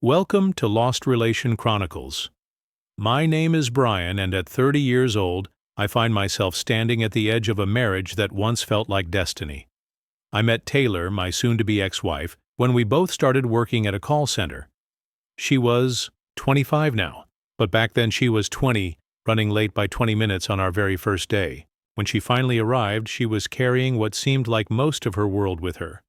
Welcome to Lost Relation Chronicles. My name is Brian, and at 30 years old, I find myself standing at the edge of a marriage that once felt like destiny. I met Taylor, my soon-to-be ex-wife, when we both started working at a call center. She was 25 now, but back then she was 20, running late by 20 minutes on our very first day. When she finally arrived, she was carrying what seemed like most of her world with her.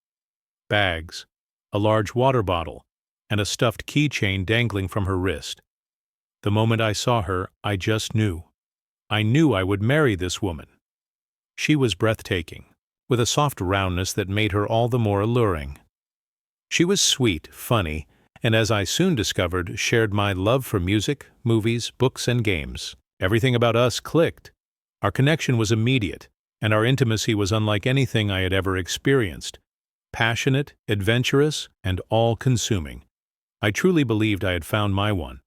Bags, a large water bottle, and a stuffed keychain dangling from her wrist. The moment I saw her, I just knew. I knew I would marry this woman. She was breathtaking, with a soft roundness that made her all the more alluring. She was sweet, funny, and as I soon discovered, shared my love for music, movies, books, and games. Everything about us clicked. Our connection was immediate, and our intimacy was unlike anything I had ever experienced. Passionate, adventurous, and all-consuming. I truly believed I had found my one.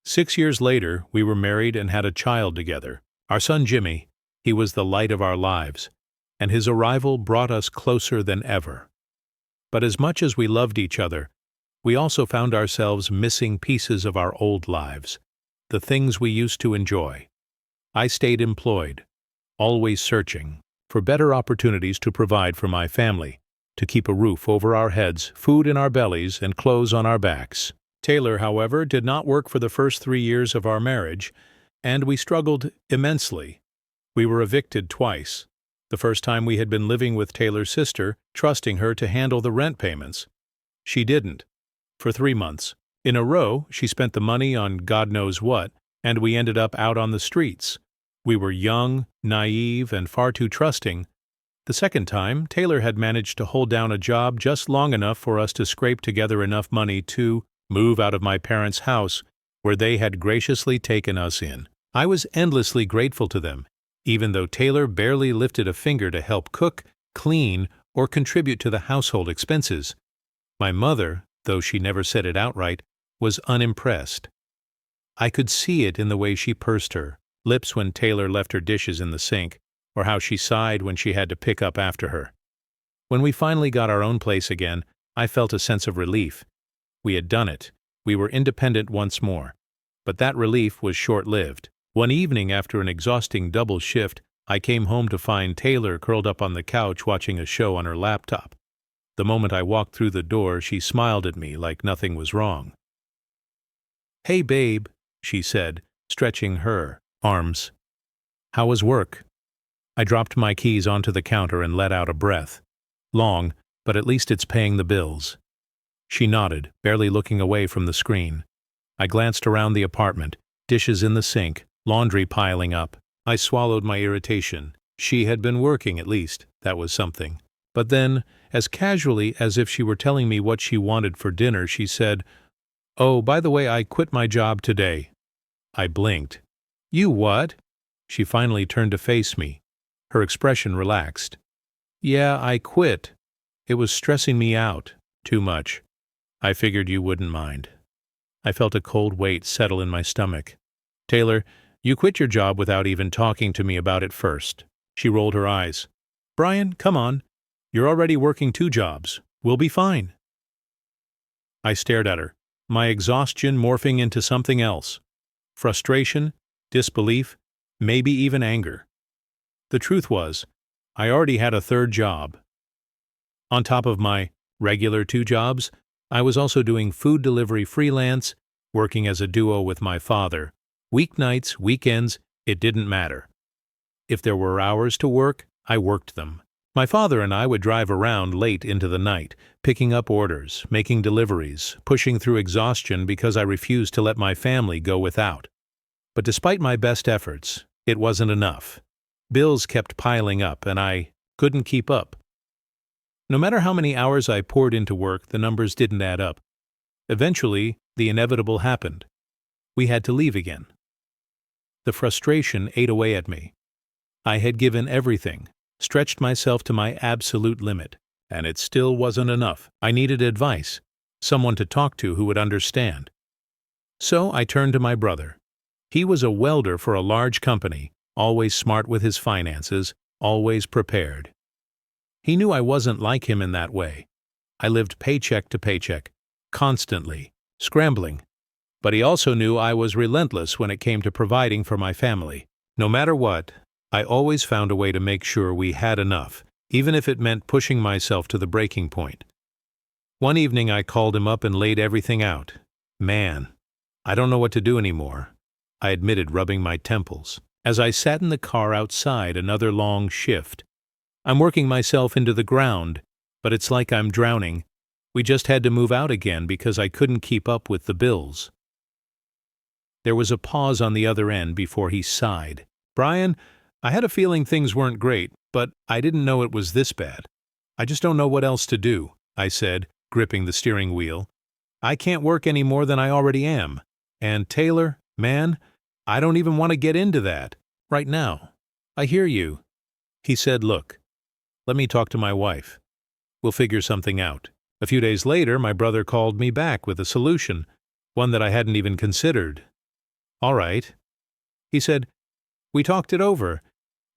6 years later, we were married and had a child together. Our son Jimmy, he was the light of our lives, and his arrival brought us closer than ever. But as much as we loved each other, we also found ourselves missing pieces of our old lives, the things we used to enjoy. I stayed employed, always searching for better opportunities to provide for my family, to keep a roof over our heads, food in our bellies, and clothes on our backs. Taylor, however, did not work for the first 3 years of our marriage, and we struggled immensely. We were evicted twice. The first time we had been living with Taylor's sister, trusting her to handle the rent payments. She didn't. For 3 months. In a row, she spent the money on God knows what, and we ended up out on the streets. We were young, naive, and far too trusting. The second time, Taylor had managed to hold down a job just long enough for us to scrape together enough money to move out of my parents' house, where they had graciously taken us in. I was endlessly grateful to them, even though Taylor barely lifted a finger to help cook, clean, or contribute to the household expenses. My mother, though she never said it outright, was unimpressed. I could see it in the way she pursed her lips when Taylor left her dishes in the sink, or how she sighed when she had to pick up after her. When we finally got our own place again, I felt a sense of relief. We had done it. We were independent once more. But that relief was short-lived. One evening after an exhausting double shift, I came home to find Taylor curled up on the couch watching a show on her laptop. The moment I walked through the door, she smiled at me like nothing was wrong. "Hey, babe," she said, stretching her arms. "How was work?" I dropped my keys onto the counter and let out a breath. Long, but at least it's paying the bills. She nodded, barely looking away from the screen. I glanced around the apartment, dishes in the sink, laundry piling up. I swallowed my irritation. She had been working, at least. That was something. But then, as casually as if she were telling me what she wanted for dinner, she said, "Oh, by the way, I quit my job today." I blinked. "You what?" She finally turned to face me. Her expression relaxed. "Yeah, I quit. It was stressing me out. Too much. I figured you wouldn't mind." I felt a cold weight settle in my stomach. "Taylor, you quit your job without even talking to me about it first." She rolled her eyes. "Brian, come on. You're already working 2 jobs. We'll be fine." I stared at her, my exhaustion morphing into something else. Frustration, disbelief, maybe even anger. The truth was, I already had a 3rd job. On top of my regular 2 jobs, I was also doing food delivery freelance, working as a duo with my father. Weeknights, weekends, it didn't matter. If there were hours to work, I worked them. My father and I would drive around late into the night, picking up orders, making deliveries, pushing through exhaustion because I refused to let my family go without. But despite my best efforts, it wasn't enough. Bills kept piling up, and I couldn't keep up. No matter how many hours I poured into work, the numbers didn't add up. Eventually, the inevitable happened. We had to leave again. The frustration ate away at me. I had given everything, stretched myself to my absolute limit, and it still wasn't enough. I needed advice, someone to talk to who would understand. So I turned to my brother. He was a welder for a large company, always smart with his finances, always prepared. He knew I wasn't like him in that way. I lived paycheck to paycheck, constantly, scrambling. But he also knew I was relentless when it came to providing for my family. No matter what, I always found a way to make sure we had enough, even if it meant pushing myself to the breaking point. One evening I called him up and laid everything out. "Man, I don't know what to do anymore," I admitted, rubbing my temples. As I sat in the car outside another long shift, "I'm working myself into the ground, but it's like I'm drowning. We just had to move out again because I couldn't keep up with the bills." There was a pause on the other end before he sighed. "Brian, I had a feeling things weren't great, but I didn't know it was this bad. I just don't know what else to do," I said, gripping the steering wheel. "I can't work any more than I already am. And Taylor, man, I don't even want to get into that right now." "I hear you." He said, "Look, let me talk to my wife. We'll figure something out." A few days later, my brother called me back with a solution, one that I hadn't even considered. "All right," he said, "we talked it over,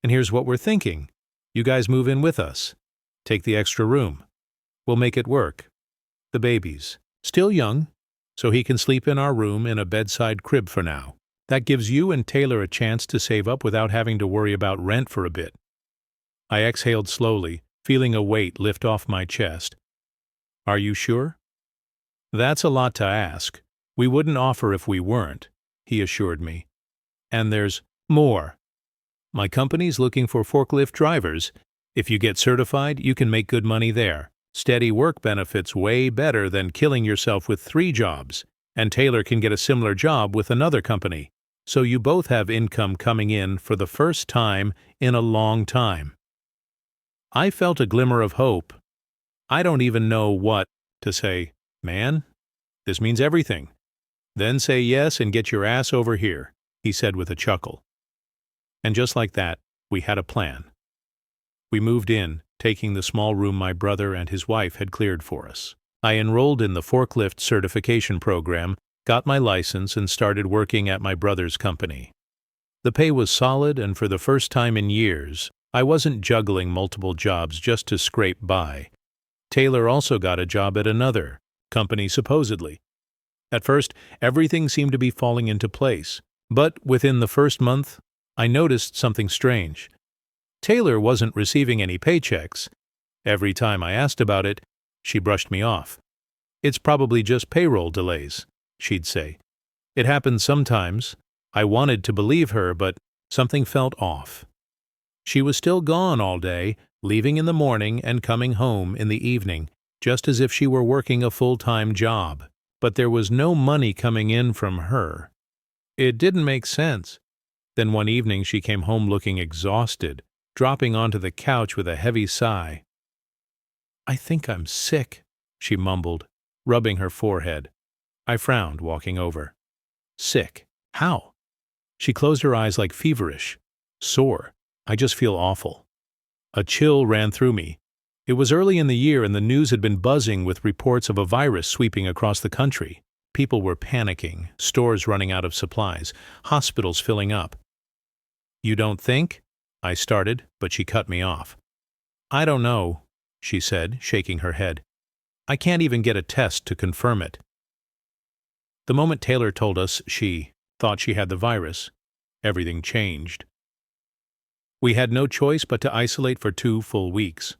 and here's what we're thinking. You guys move in with us. Take the extra room. We'll make it work. The baby's still young, so he can sleep in our room in a bedside crib for now. That gives you and Taylor a chance to save up without having to worry about rent for a bit." I exhaled slowly, feeling a weight lift off my chest. "Are you sure?" "That's a lot to ask. We wouldn't offer if we weren't," he assured me. "And there's more. My company's looking for forklift drivers. If you get certified, you can make good money there. Steady work benefits way better than killing yourself with 3 jobs, and Taylor can get a similar job with another company. So you both have income coming in for the first time in a long time." I felt a glimmer of hope. I don't even know what to say. "Man, this means everything." "Then say yes and get your ass over here," he said with a chuckle. And just like that, we had a plan. We moved in, taking the small room my brother and his wife had cleared for us. I enrolled in the forklift certification program, got my license, and started working at my brother's company. The pay was solid, and for the first time in years, I wasn't juggling multiple jobs just to scrape by. Taylor also got a job at another company, supposedly. At first, everything seemed to be falling into place, but within the first month, I noticed something strange. Taylor wasn't receiving any paychecks. Every time I asked about it, she brushed me off. "It's probably just payroll delays," she'd say. It happened sometimes. I wanted to believe her, but something felt off. She was still gone all day, leaving in the morning and coming home in the evening, just as if she were working a full-time job. But there was no money coming in from her. It didn't make sense. Then one evening she came home looking exhausted, dropping onto the couch with a heavy sigh. "I think I'm sick," she mumbled, rubbing her forehead. I frowned, walking over. "Sick? How?" She closed her eyes like feverish. "Sore. I just feel awful." A chill ran through me. It was early in the year and the news had been buzzing with reports of a virus sweeping across the country. People were panicking, stores running out of supplies, hospitals filling up. "You don't think?" I started, but she cut me off. "I don't know," she said, shaking her head. "I can't even get a test to confirm it." The moment Taylor told us she thought she had the virus, everything changed. We had no choice but to isolate for 2 full weeks.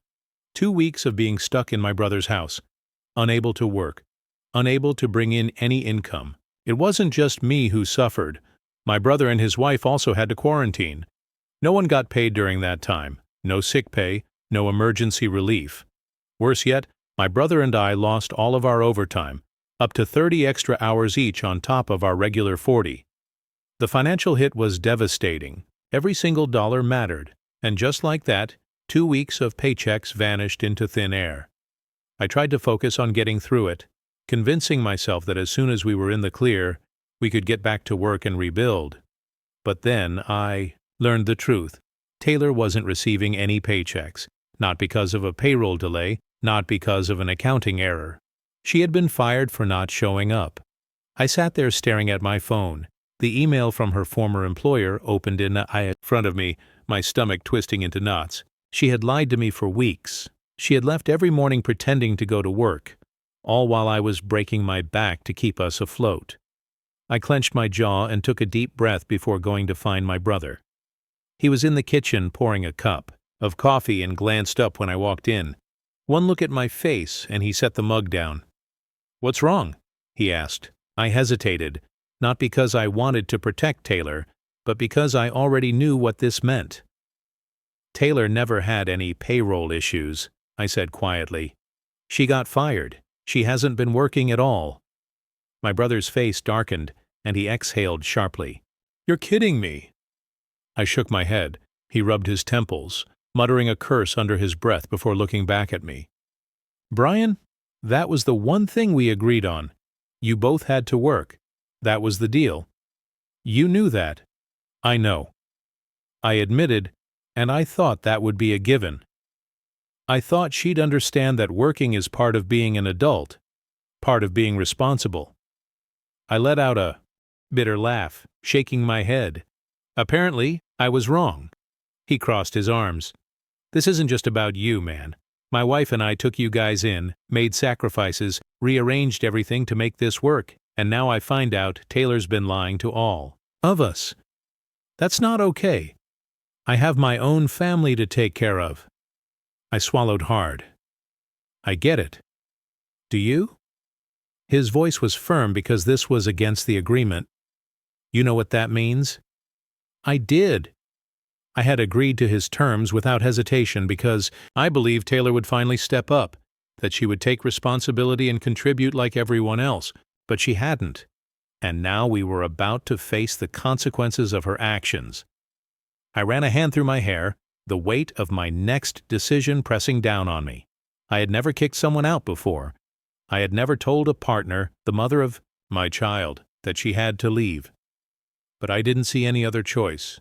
2 weeks of being stuck in my brother's house, unable to work, unable to bring in any income. It wasn't just me who suffered. My brother and his wife also had to quarantine. No one got paid during that time. No sick pay, no emergency relief. Worse yet, my brother and I lost all of our overtime, up to 30 extra hours each on top of our regular 40. The financial hit was devastating. Every single dollar mattered, and just like that, 2 weeks of paychecks vanished into thin air. I tried to focus on getting through it, convincing myself that as soon as we were in the clear, we could get back to work and rebuild. But then I learned the truth. Taylor wasn't receiving any paychecks, not because of a payroll delay, not because of an accounting error. She had been fired for not showing up. I sat there staring at my phone. The email from her former employer opened in front of me, my stomach twisting into knots. She had lied to me for weeks. She had left every morning pretending to go to work. all while I was breaking my back to keep us afloat. I clenched my jaw and took a deep breath before going to find my brother. He was in the kitchen pouring a cup of coffee and glanced up when I walked in. One look at my face and he set the mug down. "What's wrong?" he asked. I hesitated, not because I wanted to protect Taylor, but because I already knew what this meant. "Taylor never had any payroll issues," I said quietly. "She got fired. She hasn't been working at all." My brother's face darkened, and he exhaled sharply. "You're kidding me." I shook my head. He rubbed his temples, muttering a curse under his breath before looking back at me. "Brian, that was the one thing we agreed on. You both had to work. That was the deal. You knew that." "I know." I admitted, and I thought that would be a given. I thought she'd understand that working is part of being an adult, part of being responsible. I let out a bitter laugh, shaking my head. Apparently, I was wrong. He crossed his arms. "This isn't just about you, man. My wife and I took you guys in, made sacrifices, rearranged everything to make this work, and now I find out Taylor's been lying to all of us. That's not okay. I have my own family to take care of." I swallowed hard. "I get it. Do you?" His voice was firm because this was against the agreement. "You know what that means?" I did. I had agreed to his terms without hesitation because I believed Taylor would finally step up, that she would take responsibility and contribute like everyone else, but she hadn't. And now we were about to face the consequences of her actions. I ran a hand through my hair, the weight of my next decision pressing down on me. I had never kicked someone out before. I had never told a partner, the mother of my child, that she had to leave. But I didn't see any other choice.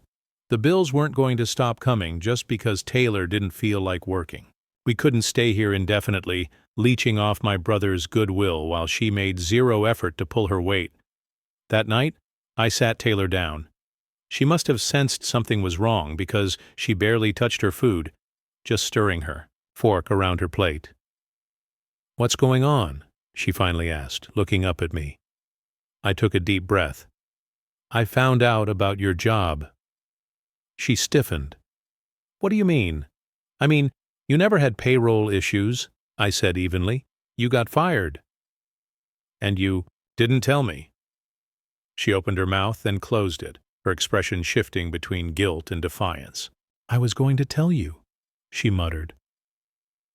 The bills weren't going to stop coming just because Taylor didn't feel like working. We couldn't stay here indefinitely, leeching off my brother's goodwill while she made zero effort to pull her weight. That night, I sat Taylor down. She must have sensed something was wrong because she barely touched her food, just stirring her fork around her plate. "What's going on?" she finally asked, looking up at me. I took a deep breath. "I found out about your job." She stiffened. "What do you mean?" "I mean, you never had payroll issues," I said evenly. "You got fired." "And you didn't tell me." She opened her mouth, then closed it, her expression shifting between guilt and defiance. "I was going to tell you," she muttered.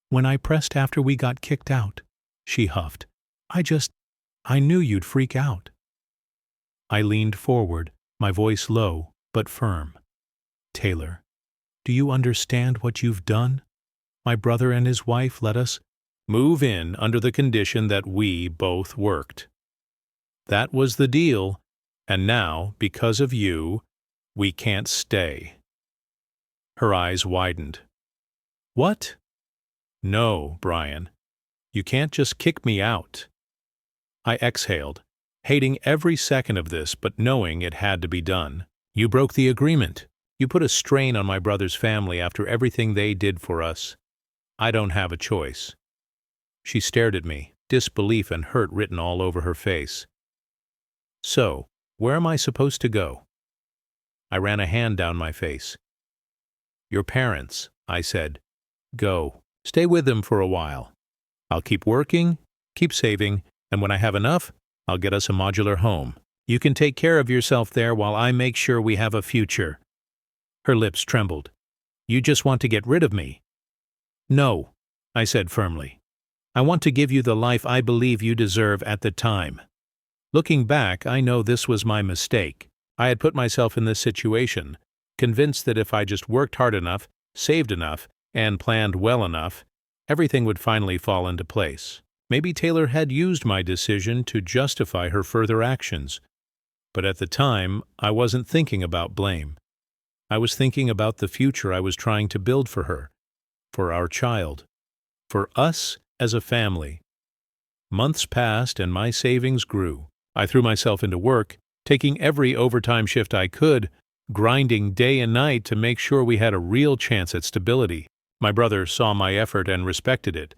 "When I pressed after we got kicked out," she huffed. I knew you'd freak out." I leaned forward, my voice low but firm. "Taylor, do you understand what you've done? My brother and his wife let us move in under the condition that we both worked. That was the deal, and now, because of you, we can't stay." Her eyes widened. "What?" "No, Brian. You can't just kick me out." I exhaled, hating every second of this but knowing it had to be done. "You broke the agreement. You put a strain on my brother's family after everything they did for us. I don't have a choice." She stared at me, disbelief and hurt written all over her face. "So, where am I supposed to go?" I ran a hand down my face. "Your parents," I said. "Go. Stay with them for a while. I'll keep working, keep saving, and when I have enough, I'll get us a modular home. You can take care of yourself there while I make sure we have a future." Her lips trembled. "You just want to get rid of me." "No," I said firmly. "I want to give you the life I believe you deserve at the time." Looking back, I know this was my mistake. I had put myself in this situation, convinced that if I just worked hard enough, saved enough, and planned well enough, everything would finally fall into place. Maybe Taylor had used my decision to justify her further actions. But at the time, I wasn't thinking about blame. I was thinking about the future I was trying to build for her, for our child, for us as a family. Months passed and my savings grew. I threw myself into work, taking every overtime shift I could, grinding day and night to make sure we had a real chance at stability. My brother saw my effort and respected it.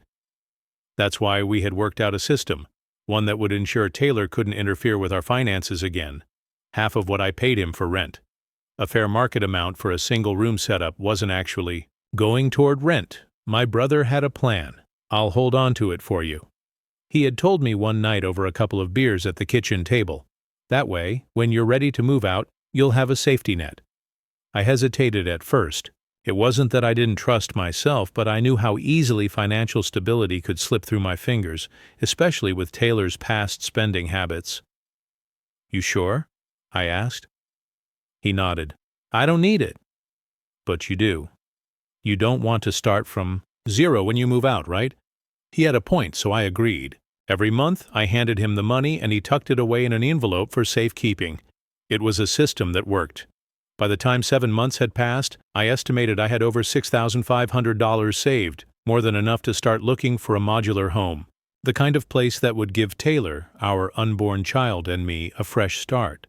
That's why we had worked out a system, one that would ensure Taylor couldn't interfere with our finances again. Half of what I paid him for rent. A fair market amount for a single room setup wasn't actually going toward rent. My brother had a plan. I'll hold on to it for you. He had told me one night over a couple of beers at the kitchen table. That way, when you're ready to move out, you'll have a safety net. I hesitated at first. It wasn't that I didn't trust myself, but I knew how easily financial stability could slip through my fingers, especially with Taylor's past spending habits. "You sure?" I asked. He nodded. "I don't need it." "But you do. You don't want to start from zero when you move out, right?" He had a point, so I agreed. Every month, I handed him the money and he tucked it away in an envelope for safekeeping. It was a system that worked. By the time 7 months had passed, I estimated I had over $6,500 saved, more than enough to start looking for a modular home, the kind of place that would give Taylor, our unborn child, and me a fresh start.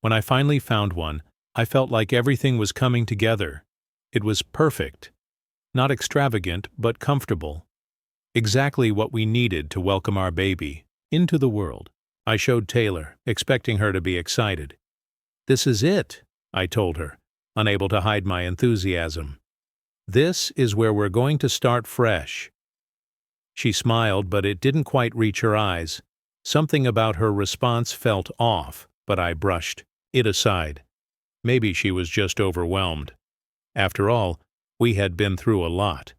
When I finally found one, I felt like everything was coming together. It was perfect. Not extravagant, but comfortable. Exactly what we needed to welcome our baby into the world. I showed Taylor, expecting her to be excited. "This is it," I told her, unable to hide my enthusiasm. "This is where we're going to start fresh." She smiled, but it didn't quite reach her eyes. Something about her response felt off, but I brushed it aside. Maybe she was just overwhelmed. After all, we had been through a lot.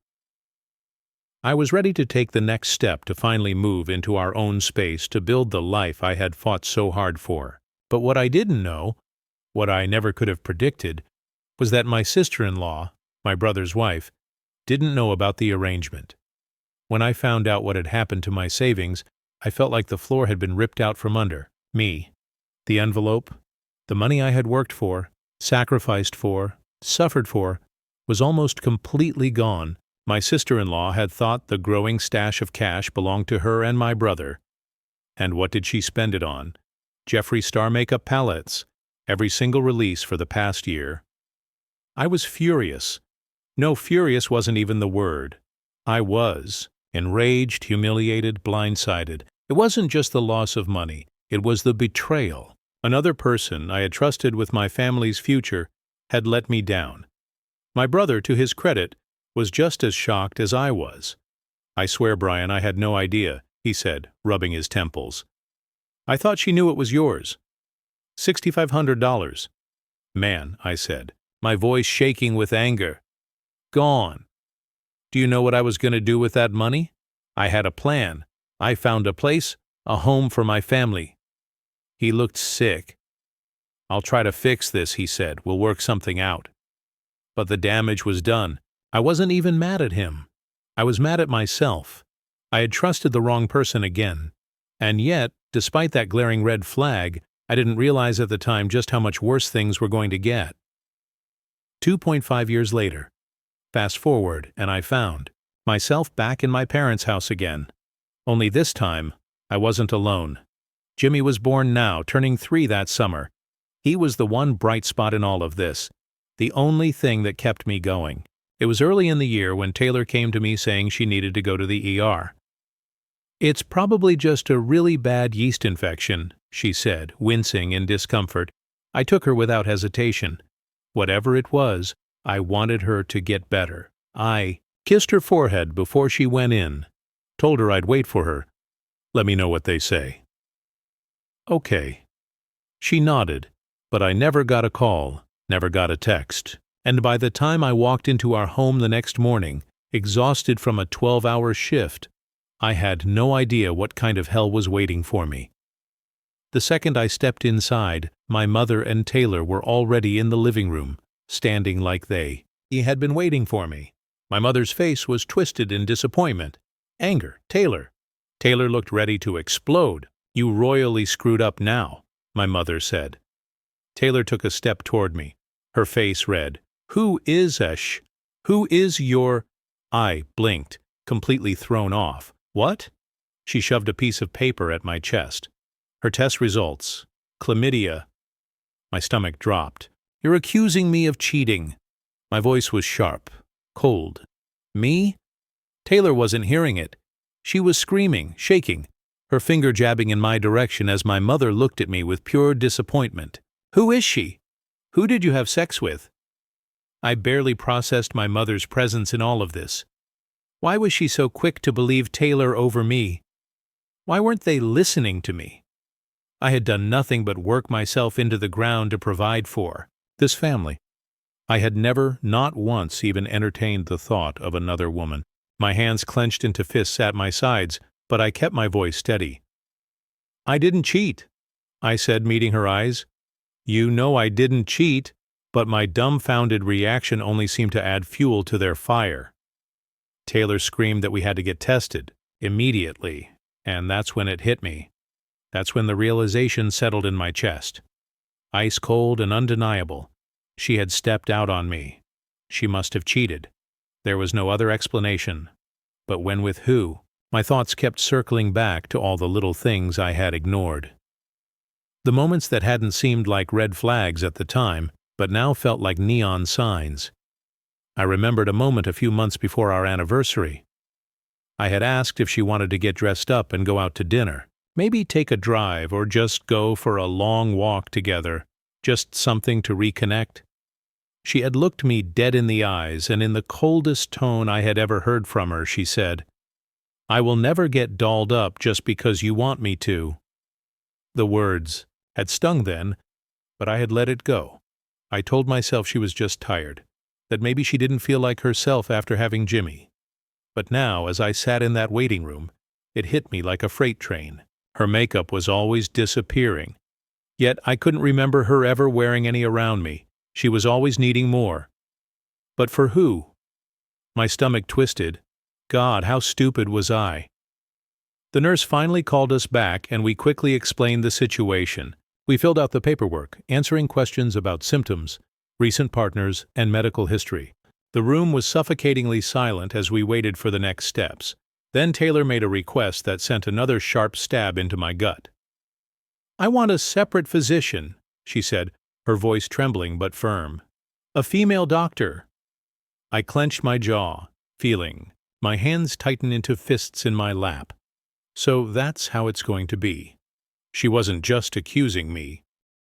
I was ready to take the next step to finally move into our own space to build the life I had fought so hard for. But what I didn't know, what I never could have predicted, was that my sister-in-law, my brother's wife, didn't know about the arrangement. When I found out what had happened to my savings, I felt like the floor had been ripped out from under me. The envelope, the money I had worked for, sacrificed for, suffered for, was almost completely gone. My sister-in-law had thought the growing stash of cash belonged to her and my brother. And what did she spend it on? Jeffree Star makeup palettes, every single release for the past year. I was furious. No, furious wasn't even the word. I was enraged, humiliated, blindsided. It wasn't just the loss of money. It was the betrayal. Another person I had trusted with my family's future had let me down. My brother, to his credit, was just as shocked as I was. "I swear, Brian, I had no idea," he said, rubbing his temples. "I thought she knew it was yours. $6,500. "Man," I said, my voice shaking with anger. "Gone. Do you know what I was going to do with that money? I had a plan. I found a place, a home for my family." He looked sick. "I'll try to fix this," he said. "We'll work something out." But the damage was done. I wasn't even mad at him. I was mad at myself. I had trusted the wrong person again. And yet, despite that glaring red flag, I didn't realize at the time just how much worse things were going to get. 2.5 years later. Fast forward, and I found myself back in my parents' house again. Only this time, I wasn't alone. Jimmy was born now, turning 3 that summer. He was the one bright spot in all of this, the only thing that kept me going. It was early in the year when Taylor came to me saying she needed to go to the ER. "It's probably just a really bad yeast infection," she said, wincing in discomfort. I took her without hesitation. Whatever it was, I wanted her to get better. I kissed her forehead before she went in, told her I'd wait for her. "Let me know what they say." "Okay." She nodded, but I never got a call, never got a text. And by the time I walked into our home the next morning, exhausted from a 12-hour shift, I had no idea what kind of hell was waiting for me. The second I stepped inside, my mother and Taylor were already in the living room, standing like they had been waiting for me. My mother's face was twisted in disappointment. "Anger, Taylor." Taylor looked ready to explode. "You royally screwed up now," my mother said. Taylor took a step toward me, her face red. Who is your—" I blinked, completely thrown off. "What?" She shoved a piece of paper at my chest. Her test results. Chlamydia. My stomach dropped. "You're accusing me of cheating." My voice was sharp, cold. "Me?" Taylor wasn't hearing it. She was screaming, shaking, her finger jabbing in my direction as my mother looked at me with pure disappointment. "Who is she? Who did you have sex with?" I barely processed my mother's presence in all of this. Why was she so quick to believe Taylor over me? Why weren't they listening to me? I had done nothing but work myself into the ground to provide for this family. I had never, not once, even entertained the thought of another woman. My hands clenched into fists at my sides, but I kept my voice steady. "I didn't cheat," I said, meeting her eyes. "You know I didn't cheat," but my dumbfounded reaction only seemed to add fuel to their fire. Taylor screamed that we had to get tested, immediately, and that's when it hit me. That's when the realization settled in my chest. Ice cold and undeniable. She had stepped out on me. She must have cheated. There was no other explanation. But when with who? My thoughts kept circling back to all the little things I had ignored. The moments that hadn't seemed like red flags at the time, but now felt like neon signs. I remembered a moment a few months before our anniversary. I had asked if she wanted to get dressed up and go out to dinner, maybe take a drive or just go for a long walk together, just something to reconnect. She had looked me dead in the eyes, and in the coldest tone I had ever heard from her, she said, "I will never get dolled up just because you want me to." The words had stung then, but I had let it go. I told myself she was just tired, that maybe she didn't feel like herself after having Jimmy. But now, as I sat in that waiting room, it hit me like a freight train. Her makeup was always disappearing. Yet I couldn't remember her ever wearing any around me. She was always needing more. But for who? My stomach twisted. God, how stupid was I? The nurse finally called us back, and we quickly explained the situation. We filled out the paperwork, answering questions about symptoms, recent partners, and medical history. The room was suffocatingly silent as we waited for the next steps. Then Taylor made a request that sent another sharp stab into my gut. "I want a separate physician," she said, her voice trembling but firm. "A female doctor." I clenched my jaw, feeling my hands tighten into fists in my lap. So that's how it's going to be. She wasn't just accusing me.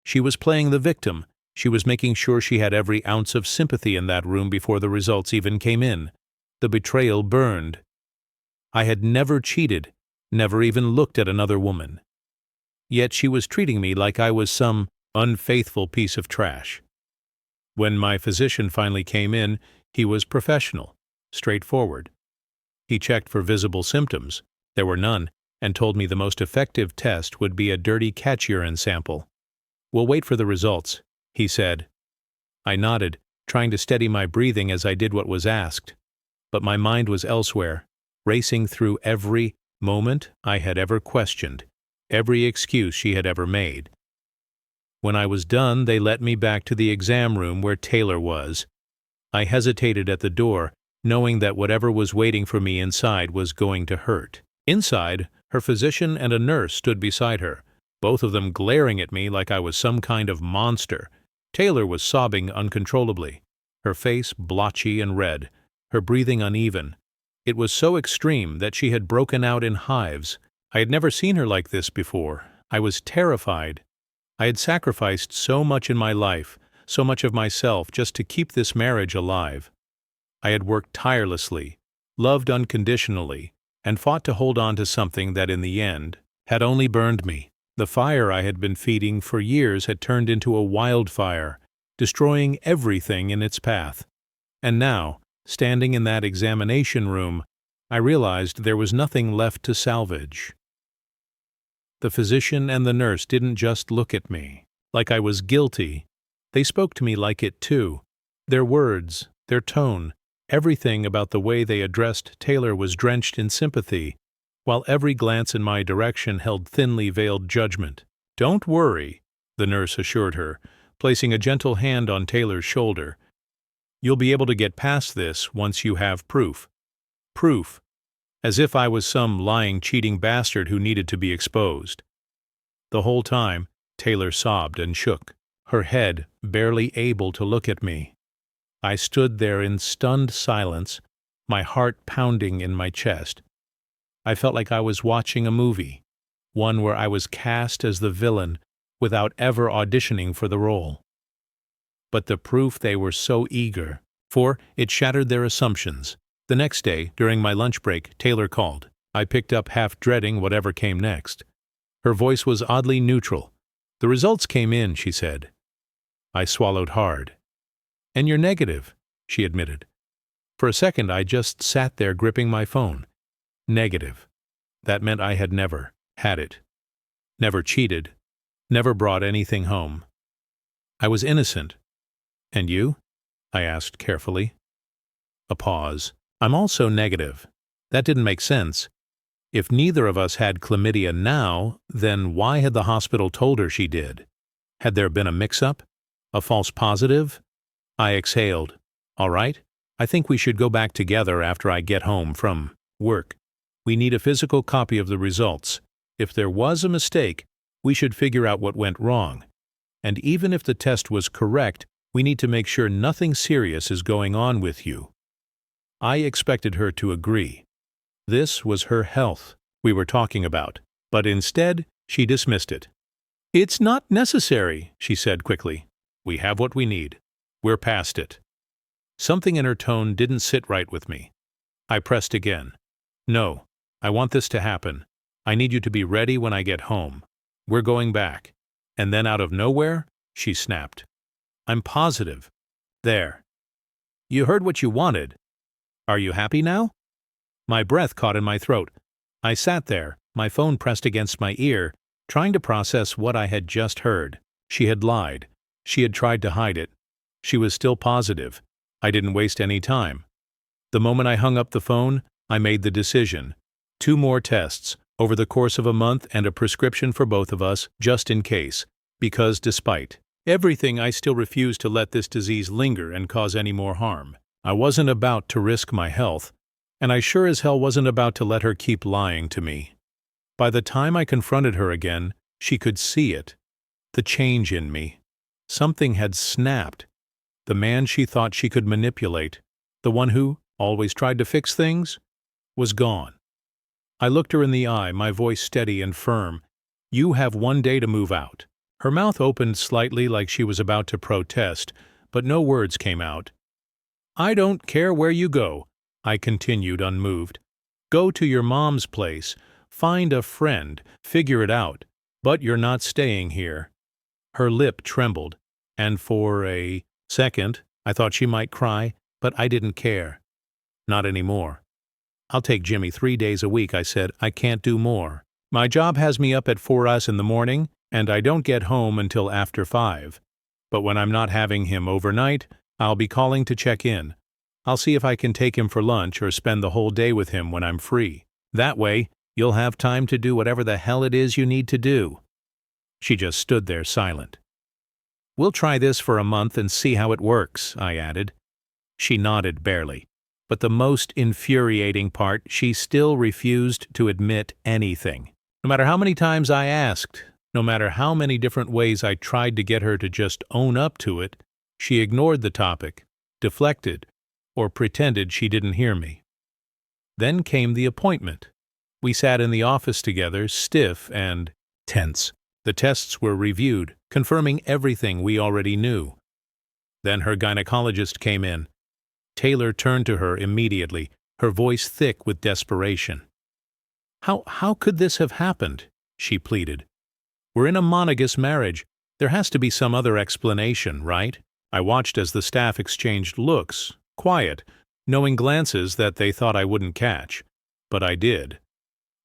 She was playing the victim. She was making sure she had every ounce of sympathy in that room before the results even came in. The betrayal burned. I had never cheated, never even looked at another woman. Yet she was treating me like I was some unfaithful piece of trash. When my physician finally came in, he was professional, straightforward. He checked for visible symptoms. There were none, and told me the most effective test would be a dirty catch urine sample. "We'll wait for the results," he said. I nodded, trying to steady my breathing as I did what was asked. But my mind was elsewhere, racing through every moment I had ever questioned, every excuse she had ever made. When I was done, they let me back to the exam room where Taylor was. I hesitated at the door, knowing that whatever was waiting for me inside was going to hurt. Inside, her physician and a nurse stood beside her, both of them glaring at me like I was some kind of monster. Taylor was sobbing uncontrollably, her face blotchy and red, her breathing uneven. It was so extreme that she had broken out in hives. I had never seen her like this before. I was terrified. I had sacrificed so much in my life, so much of myself, just to keep this marriage alive. I had worked tirelessly, loved unconditionally, and fought to hold on to something that in the end had only burned me. The fire I had been feeding for years had turned into a wildfire, destroying everything in its path. And now, standing in that examination room, I realized there was nothing left to salvage. The physician and the nurse didn't just look at me like I was guilty. They spoke to me like it too. Their words, their tone, everything about the way they addressed Taylor was drenched in sympathy, while every glance in my direction held thinly veiled judgment. "Don't worry," the nurse assured her, placing a gentle hand on Taylor's shoulder. "You'll be able to get past this once you have proof." Proof. As if I was some lying, cheating bastard who needed to be exposed. The whole time, Taylor sobbed and shook, her head barely able to look at me. I stood there in stunned silence, my heart pounding in my chest. I felt like I was watching a movie, one where I was cast as the villain without ever auditioning for the role. But the proof they were so eager for, it shattered their assumptions. The next day, during my lunch break, Taylor called. I picked up, half dreading whatever came next. Her voice was oddly neutral. "The results came in," she said. I swallowed hard. "And you're negative," she admitted. For a second, I just sat there gripping my phone. Negative. That meant I had never had it. Never cheated. Never brought anything home. I was innocent. "And you?" I asked carefully. A pause. "I'm also negative." That didn't make sense. If neither of us had chlamydia now, then why had the hospital told her she did? Had there been a mix-up? A false positive? I exhaled. "All right, I think we should go back together after I get home from work. We need a physical copy of the results. If there was a mistake, we should figure out what went wrong. And even if the test was correct, we need to make sure nothing serious is going on with you." I expected her to agree. This was her health we were talking about, but instead she dismissed it. "It's not necessary," she said quickly. "We have what we need. We're past it." Something in her tone didn't sit right with me. I pressed again. "No, I want this to happen. I need you to be ready when I get home. We're going back." And then out of nowhere, she snapped. "I'm positive. There. You heard what you wanted. Are you happy now?" My breath caught in my throat. I sat there, my phone pressed against my ear, trying to process what I had just heard. She had lied. She had tried to hide it. She was still positive. I didn't waste any time. The moment I hung up the phone, I made the decision. 2 more tests, over the course of a month, and a prescription for both of us, just in case. Because despite everything, I still refused to let this disease linger and cause any more harm. I wasn't about to risk my health, and I sure as hell wasn't about to let her keep lying to me. By the time I confronted her again, she could see it. The change in me. Something had snapped. The man she thought she could manipulate, the one who always tried to fix things, was gone. I looked her in the eye, my voice steady and firm. "You have 1 day to move out." Her mouth opened slightly like she was about to protest, but no words came out. "I don't care where you go," I continued, unmoved. "Go to your mom's place, find a friend, figure it out, but you're not staying here." Her lip trembled, and for a second I thought she might cry, but I didn't care. Not anymore. "I'll take Jimmy 3 days a week," I said. "I can't do more. My job has me up at 4 in the morning, and I don't get home until after 5. But when I'm not having him overnight, I'll be calling to check in. I'll see if I can take him for lunch or spend the whole day with him when I'm free. That way, you'll have time to do whatever the hell it is you need to do." She just stood there silent. "We'll try this for a month and see how it works," I added. She nodded barely. But the most infuriating part, she still refused to admit anything. No matter how many times I asked, no matter how many different ways I tried to get her to just own up to it, she ignored the topic, deflected, or pretended she didn't hear me. Then came the appointment. We sat in the office together, stiff and tense. The tests were reviewed, confirming everything we already knew. Then her gynecologist came in. Taylor turned to her immediately, her voice thick with desperation. How could this have happened?" she pleaded. "We're in a monogamous marriage. There has to be some other explanation, right?" I watched as the staff exchanged looks, quiet, knowing glances that they thought I wouldn't catch. But I did.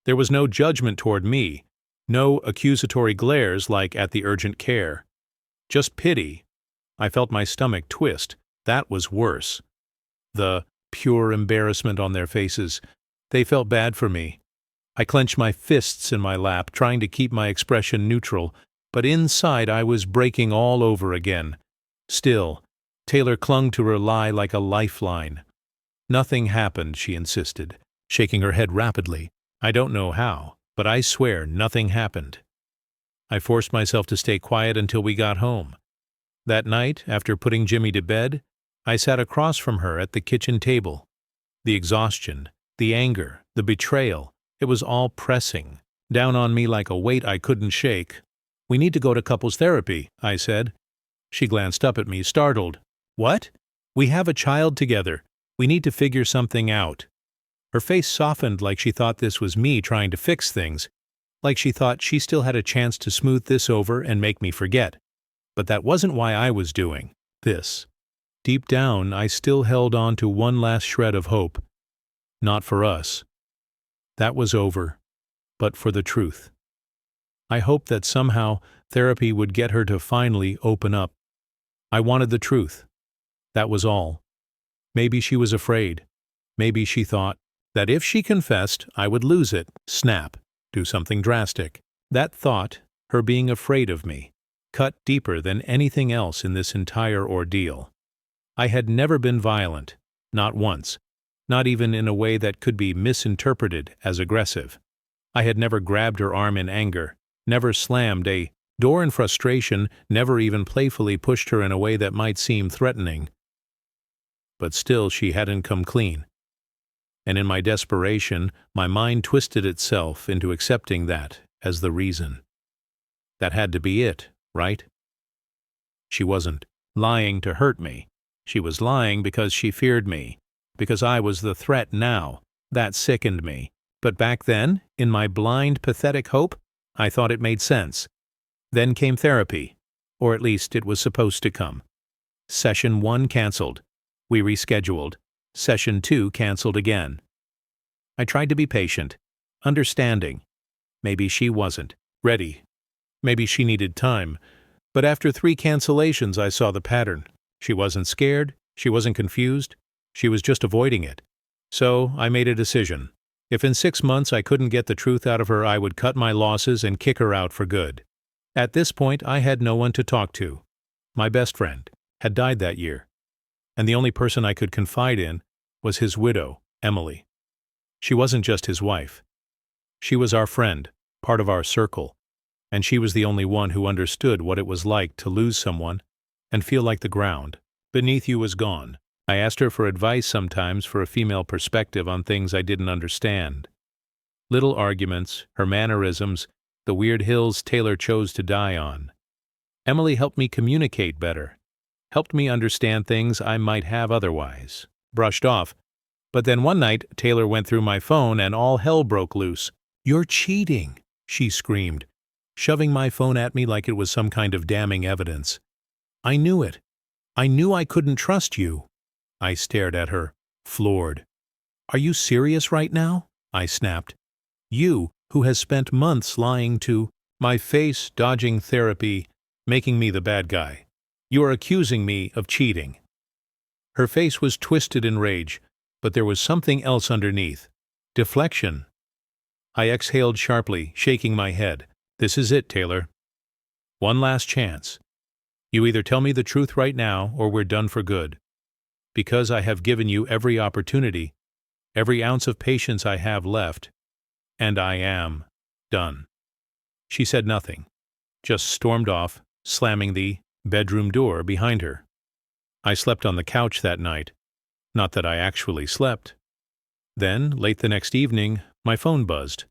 There was no judgment toward me, no accusatory glares like at the urgent care. Just pity. I felt my stomach twist. That was worse. The pure embarrassment on their faces. They felt bad for me. I clenched my fists in my lap, trying to keep my expression neutral, but inside I was breaking all over again. Still, Taylor clung to her lie like a lifeline. "Nothing happened," she insisted, shaking her head rapidly. "I don't know how, but I swear nothing happened." I forced myself to stay quiet until we got home. That night, after putting Jimmy to bed, I sat across from her at the kitchen table. The exhaustion, the anger, the betrayal, It was all pressing, down on me like a weight I couldn't shake. "We need to go to couples therapy," I said. She glanced up at me, startled. "What?" "We have a child together. We need to figure something out." Her face softened like she thought this was me trying to fix things, like she thought she still had a chance to smooth this over and make me forget. But that wasn't why I was doing this. Deep down, I still held on to one last shred of hope. Not for us. That was over, but for the truth. I hoped that somehow therapy would get her to finally open up. I wanted the truth. That was all. Maybe she was afraid. Maybe she thought that if she confessed, I would lose it, snap, do something drastic. That thought, her being afraid of me, cut deeper than anything else in this entire ordeal. I had never been violent, not once, not even in a way that could be misinterpreted as aggressive. I had never grabbed her arm in anger, never slammed a door in frustration, never even playfully pushed her in a way that might seem threatening. But still she hadn't come clean. And in my desperation, my mind twisted itself into accepting that as the reason. That had to be it, right? She wasn't lying to hurt me. She was lying because she feared me, because I was the threat now. That sickened me. But back then, in my blind, pathetic hope, I thought it made sense. Then came therapy, or at least it was supposed to come. Session 1 canceled. We rescheduled. Session 2 canceled again. I tried to be patient, understanding. Maybe she wasn't ready. Maybe she needed time. But after 3 cancellations, I saw the pattern. She wasn't scared. She wasn't confused. She was just avoiding it. So I made a decision. If in 6 months I couldn't get the truth out of her, I would cut my losses and kick her out for good. At this point, I had no one to talk to. My best friend had died that year, and the only person I could confide in was his widow, Emily. She wasn't just his wife. She was our friend, part of our circle, and she was the only one who understood what it was like to lose someone and feel like the ground beneath you was gone. I asked her for advice sometimes, for a female perspective on things I didn't understand. Little arguments, her mannerisms, the weird hills Taylor chose to die on. Emily helped me communicate better, helped me understand things I might have otherwise brushed off. But then one night, Taylor went through my phone and all hell broke loose. "You're cheating," she screamed, shoving my phone at me like it was some kind of damning evidence. "I knew it. I knew I couldn't trust you." I stared at her, floored. "Are you serious right now?" I snapped. "You, who has spent months lying to my face, dodging therapy, making me the bad guy. You are accusing me of cheating." Her face was twisted in rage, but there was something else underneath. Deflection. I exhaled sharply, shaking my head. "This is it, Taylor. One last chance. You either tell me the truth right now, or we're done for good. Because I have given you every opportunity, every ounce of patience I have left, and I am done." She said nothing, just stormed off, slamming the bedroom door behind her. I slept on the couch that night. Not that I actually slept. Then, late the next evening, my phone buzzed.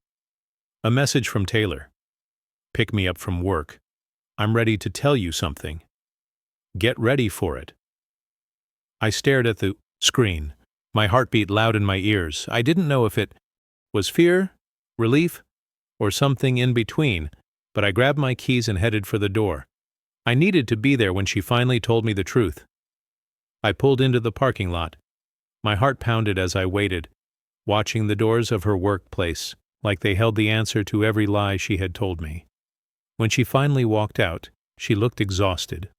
A message from Taylor. "Pick me up from work. I'm ready to tell you something. Get ready for it." I stared at the screen, my heartbeat loud in my ears. I didn't know if it was fear, relief, or something in between, but I grabbed my keys and headed for the door. I needed to be there when she finally told me the truth. I pulled into the parking lot. My heart pounded as I waited, watching the doors of her workplace, like they held the answer to every lie she had told me. When she finally walked out, she looked exhausted,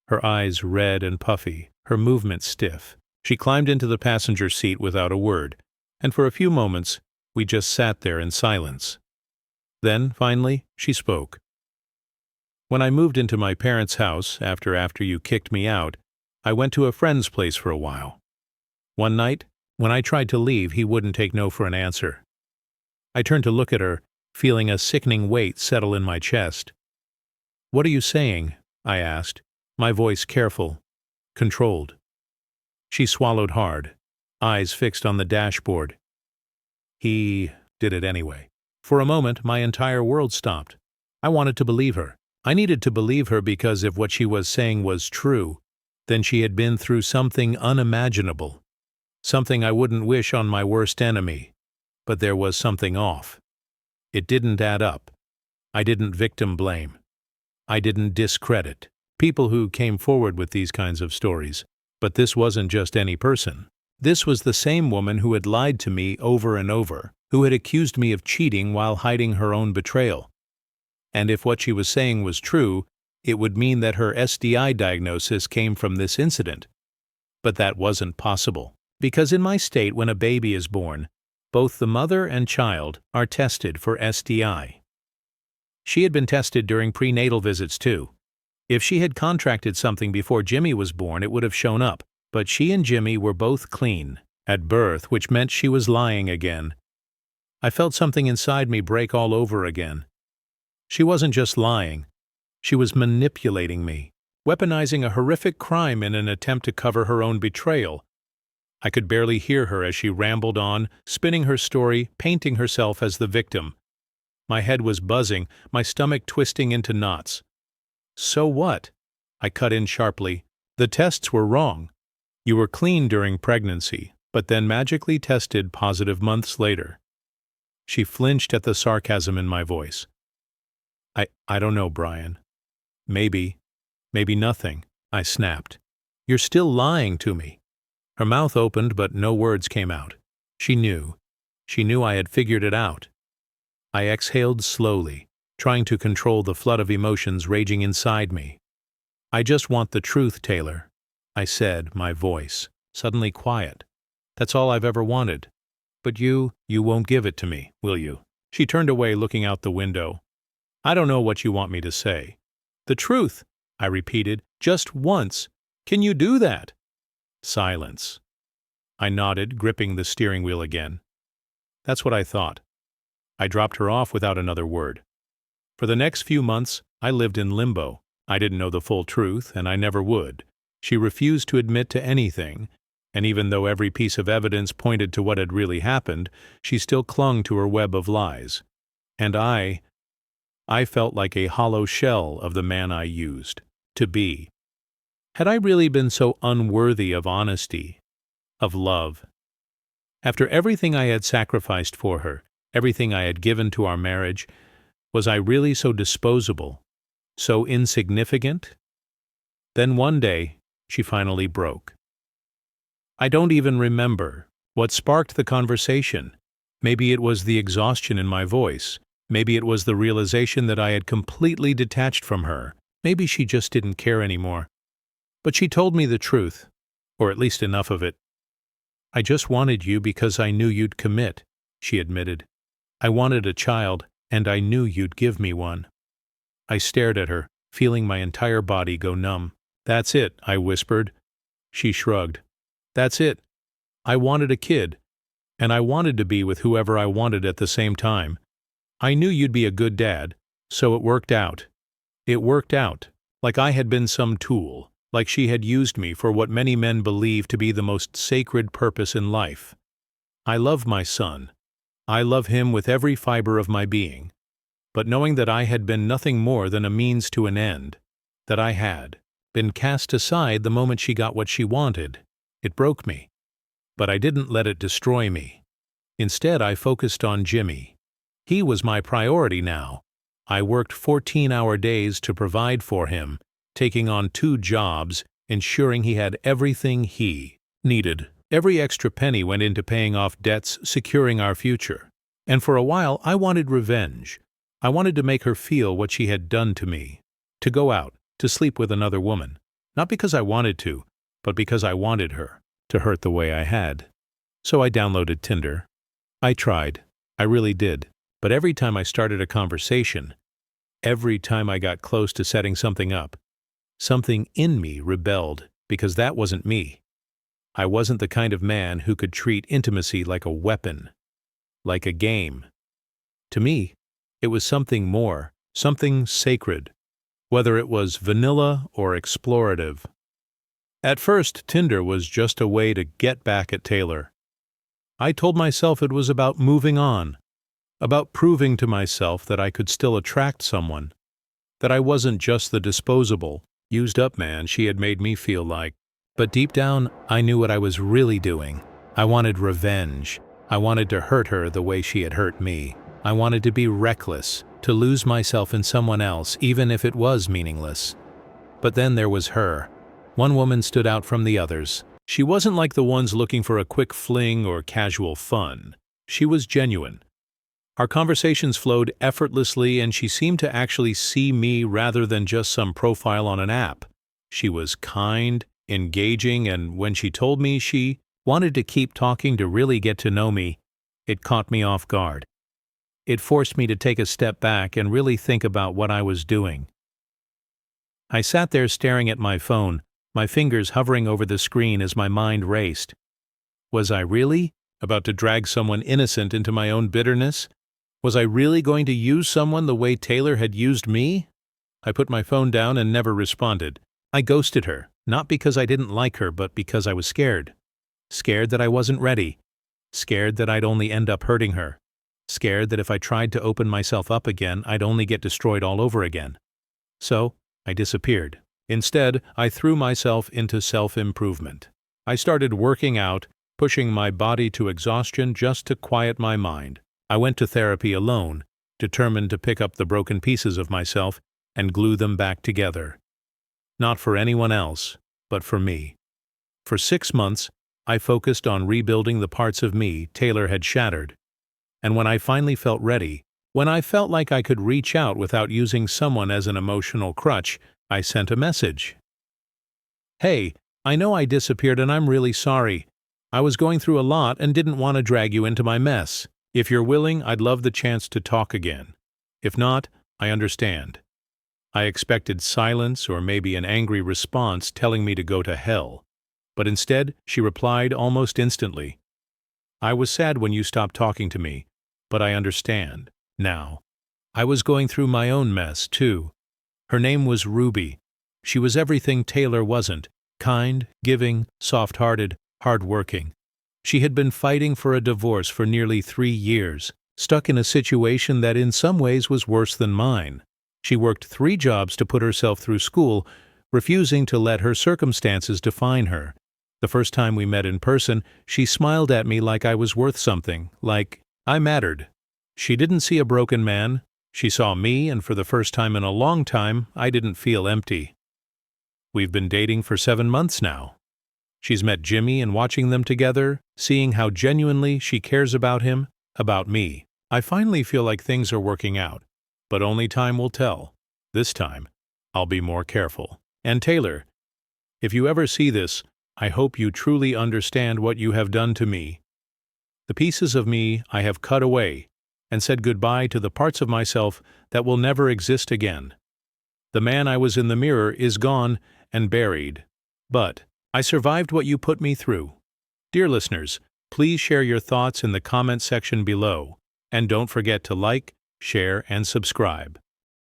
her eyes red and puffy, her movement stiff. She climbed into the passenger seat without a word, and for a few moments we just sat there in silence. Then, finally, she spoke. "When I moved into my parents' house after you kicked me out, I went to a friend's place for a while. One night, when I tried to leave, he wouldn't take no for an answer." I turned to look at her, feeling a sickening weight settle in my chest. "What are you saying?" I asked, my voice careful, controlled. She swallowed hard, eyes fixed on the dashboard. He did it anyway. For a moment, my entire world stopped. I wanted to believe her. I needed to believe her because if what she was saying was true, then she had been through something unimaginable. Something I wouldn't wish on my worst enemy. But there was something off. It didn't add up. I didn't victim blame. I didn't discredit people who came forward with these kinds of stories. But this wasn't just any person. This was the same woman who had lied to me over and over, who had accused me of cheating while hiding her own betrayal. And if what she was saying was true, it would mean that her STI diagnosis came from this incident. But that wasn't possible, because in my state when a baby is born, both the mother and child are tested for STI. She had been tested during prenatal visits too. If she had contracted something before Jimmy was born, it would have shown up, but she and Jimmy were both clean at birth, which meant she was lying again. I felt something inside me break all over again. She wasn't just lying. She was manipulating me, weaponizing a horrific crime in an attempt to cover her own betrayal. I could barely hear her as she rambled on, spinning her story, painting herself as the victim. My head was buzzing, my stomach twisting into knots. So what? I cut in sharply. The tests were wrong. You were clean during pregnancy, but then magically tested positive months later. She flinched at the sarcasm in my voice. I don't know, Brian. Maybe nothing, I snapped. You're still lying to me. Her mouth opened, but no words came out. She knew. She knew I had figured it out. I exhaled slowly, trying to control the flood of emotions raging inside me. I just want the truth, Taylor, I said, my voice suddenly quiet. That's all I've ever wanted. But you won't give it to me, will you? She turned away, looking out the window. I don't know what you want me to say. The truth, I repeated, just once. Can you do that? Silence. I nodded, gripping the steering wheel again. That's what I thought. I dropped her off without another word. For the next few months, I lived in limbo. I didn't know the full truth, and I never would. She refused to admit to anything, and even though every piece of evidence pointed to what had really happened, she still clung to her web of lies. And I felt like a hollow shell of the man I used to be. Had I really been so unworthy of honesty, of love? After everything I had sacrificed for her, everything I had given to our marriage, was I really so disposable, so insignificant? Then one day, she finally broke. I don't even remember what sparked the conversation. Maybe it was the exhaustion in my voice. Maybe it was the realization that I had completely detached from her. Maybe she just didn't care anymore. But she told me the truth, or at least enough of it. I just wanted you because I knew you'd commit, she admitted. I wanted a child, and I knew you'd give me one. I stared at her, feeling my entire body go numb. That's it, I whispered. She shrugged. That's it. I wanted a kid, and I wanted to be with whoever I wanted at the same time. I knew you'd be a good dad, so it worked out. It worked out, like I had been some tool, like she had used me for what many men believe to be the most sacred purpose in life. I love my son. I love him with every fiber of my being. But knowing that I had been nothing more than a means to an end, that I had been cast aside the moment she got what she wanted, it broke me. But I didn't let it destroy me. Instead, I focused on Jimmy. He was my priority now. I worked 14-hour days to provide for him, taking on 2 jobs, ensuring he had everything he needed. Every extra penny went into paying off debts, securing our future. And for a while, I wanted revenge. I wanted to make her feel what she had done to me. To go out, to sleep with another woman. Not because I wanted to, but because I wanted her to hurt the way I had. So I downloaded Tinder. I tried. I really did. But every time I started a conversation, every time I got close to setting something up, something in me rebelled because that wasn't me. I wasn't the kind of man who could treat intimacy like a weapon, like a game. To me, it was something more, something sacred, whether it was vanilla or explorative. At first, Tinder was just a way to get back at Taylor. I told myself it was about moving on, about proving to myself that I could still attract someone, that I wasn't just the disposable, used-up man she had made me feel like. But deep down, I knew what I was really doing. I wanted revenge. I wanted to hurt her the way she had hurt me. I wanted to be reckless, to lose myself in someone else, even if it was meaningless. But then there was her. One woman stood out from the others. She wasn't like the ones looking for a quick fling or casual fun. She was genuine. Our conversations flowed effortlessly, and she seemed to actually see me rather than just some profile on an app. She was kind, engaging, and when she told me she wanted to keep talking to really get to know me, it caught me off guard. It forced me to take a step back and really think about what I was doing. I sat there staring at my phone, my fingers hovering over the screen as my mind raced. Was I really about to drag someone innocent into my own bitterness? Was I really going to use someone the way Taylor had used me? I put my phone down and never responded. I ghosted her, not because I didn't like her, but because I was scared. Scared that I wasn't ready. Scared that I'd only end up hurting her. Scared that if I tried to open myself up again, I'd only get destroyed all over again. So, I disappeared. Instead, I threw myself into self-improvement. I started working out, pushing my body to exhaustion just to quiet my mind. I went to therapy alone, determined to pick up the broken pieces of myself and glue them back together. Not for anyone else, but for me. For 6 months, I focused on rebuilding the parts of me Taylor had shattered. And when I finally felt ready, when I felt like I could reach out without using someone as an emotional crutch, I sent a message. Hey, I know I disappeared and I'm really sorry. I was going through a lot and didn't want to drag you into my mess. If you're willing, I'd love the chance to talk again. If not, I understand. I expected silence or maybe an angry response telling me to go to hell. But instead, she replied almost instantly. I was sad when you stopped talking to me, but I understand now. I was going through my own mess, too. Her name was Ruby. She was everything Taylor wasn't: kind, giving, soft-hearted, hard-working. She had been fighting for a divorce for nearly 3 years, stuck in a situation that in some ways was worse than mine. She worked 3 jobs to put herself through school, refusing to let her circumstances define her. The first time we met in person, she smiled at me like I was worth something, like I mattered. She didn't see a broken man. She saw me, and for the first time in a long time, I didn't feel empty. We've been dating for 7 months now. She's met Jimmy, and watching them together, seeing how genuinely she cares about him, about me, I finally feel like things are working out. But only time will tell. This time, I'll be more careful. And Taylor, if you ever see this, I hope you truly understand what you have done to me. The pieces of me I have cut away, and said goodbye to the parts of myself that will never exist again. The man I was in the mirror is gone and buried. But I survived what you put me through. Dear listeners, please share your thoughts in the comment section below, and don't forget to like, share, and subscribe.